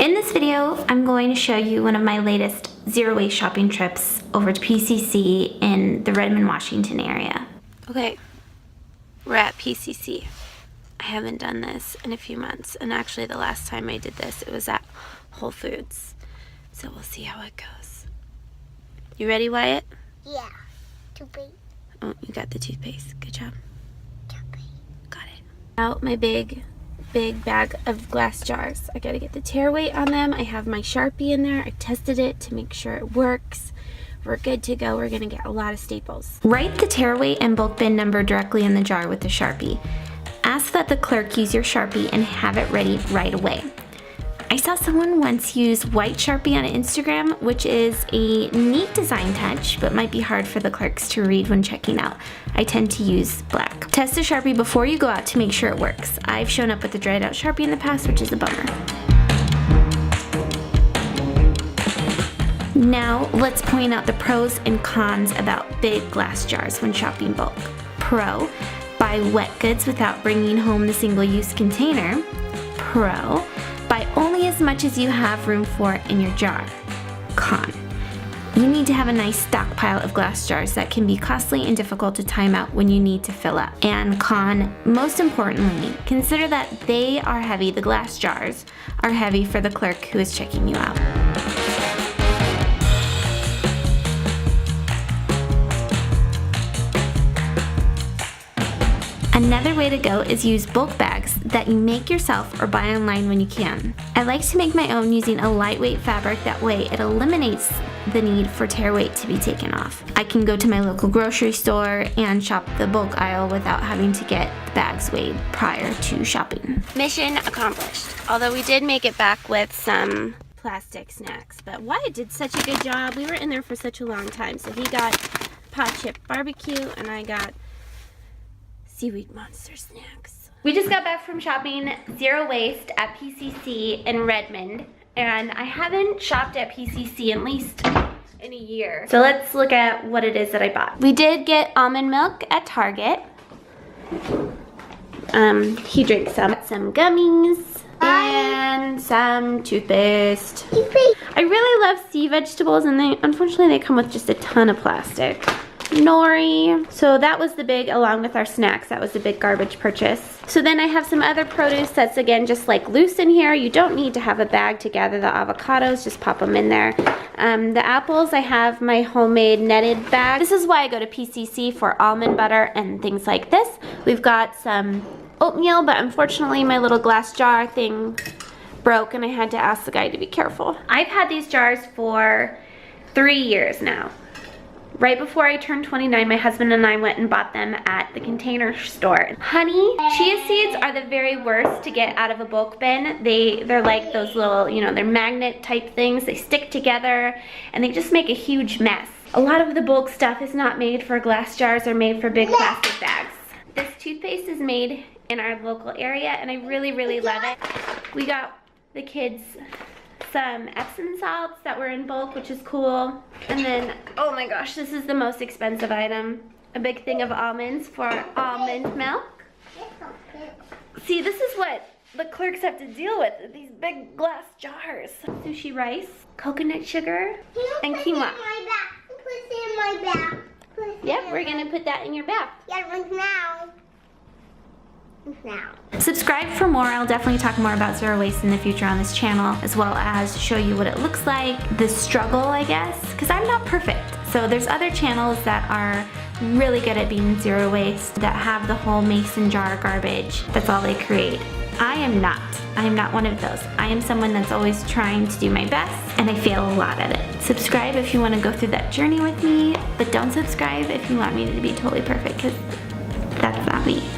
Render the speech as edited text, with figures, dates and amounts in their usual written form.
In this video, I'm going to show you one of my latest zero waste shopping trips over to PCC in the Redmond, Washington area. Okay, we're at PCC. I haven't done this in a few months, and actually the last time I did this, it was at Whole Foods. So we'll see how it goes. You ready, Wyatt? Yeah. Toothpaste. Oh, you got the toothpaste. Good job. Got it. Out my big bag of glass jars. I gotta get the tear weight on them. I have my Sharpie in there. I tested it to make sure it works. We're good to go. We're gonna get a lot of staples. Write the tear weight and bulk bin number directly in the jar with the Sharpie. Ask that the clerk use your Sharpie and have it ready right away. I saw someone once use white Sharpie on Instagram, which is a neat design touch, but might be hard for the clerks to read when checking out. I tend to use black. Test the Sharpie before you go out to make sure it works. I've shown up with the dried out Sharpie in the past, which is a bummer. Now, let's point out the pros and cons about big glass jars when shopping bulk. Pro, buy wet goods without bringing home the single-use container. Pro, buy only as much as you have room for in your jar. Con, you need to have a nice stockpile of glass jars that can be costly and difficult to time out when you need to fill up. And con, most importantly, consider that they are heavy, the glass jars are heavy for the clerk who is checking you out. Another way to go is use bulk bags that you make yourself or buy online when you can. I like to make my own using a lightweight fabric, that way it eliminates the need for tear weight to be taken off. I can go to my local grocery store and shop the bulk aisle without having to get the bags weighed prior to shopping. Mission accomplished. Although we did make it back with some plastic snacks, but Wyatt did such a good job. We were in there for such a long time. So he got pot chip barbecue and I got seaweed monster snacks. We just got back from shopping zero waste at PCC in Redmond, and I haven't shopped at PCC at least in a year. So let's look at what it is that I bought. We did get almond milk at Target. He drank some gummies and some toothpaste. I really love sea vegetables, and unfortunately they come with just a ton of plastic. Nori. So that was the big, along with our snacks, that was the big garbage purchase. So then I have some other produce that's again just like loose in here. You don't need to have a bag to gather the avocados, just pop them in there. The apples, I have my homemade netted bag. This is why I go to PCC for almond butter and things like this. We've got some oatmeal, but unfortunately my little glass jar thing broke and I had to ask the guy to be careful. I've had these jars for 3 years now. Right before I turned 29, my husband and I went and bought them at the Container Store. Honey, chia seeds are the very worst to get out of a bulk bin. They're like those little, you know, they're magnet type things. They stick together and they just make a huge mess. A lot of the bulk stuff is not made for glass jars, they're made for big plastic bags. This toothpaste is made in our local area and I really, really love it. We got the kids some Epsom salts that were in bulk, which is cool. And then, oh my gosh, this is the most expensive item. A big thing of almonds for almond milk. See, this is what the clerks have to deal with, these big glass jars. Sushi rice, coconut sugar, and quinoa. Put it in my bag. Yep, we're gonna put that in your bag. Yeah, right now. Subscribe for more. I'll definitely talk more about zero waste in the future on this channel, as well as show you what it looks like, the struggle, I guess, because I'm not perfect. So there's other channels that are really good at being zero waste, that have the whole mason jar garbage. That's all they create. I am not one of those. I am someone that's always trying to do my best, and I fail a lot at it. Subscribe if you want to go through that journey with me, but don't subscribe if you want me to be totally perfect, because that's not me.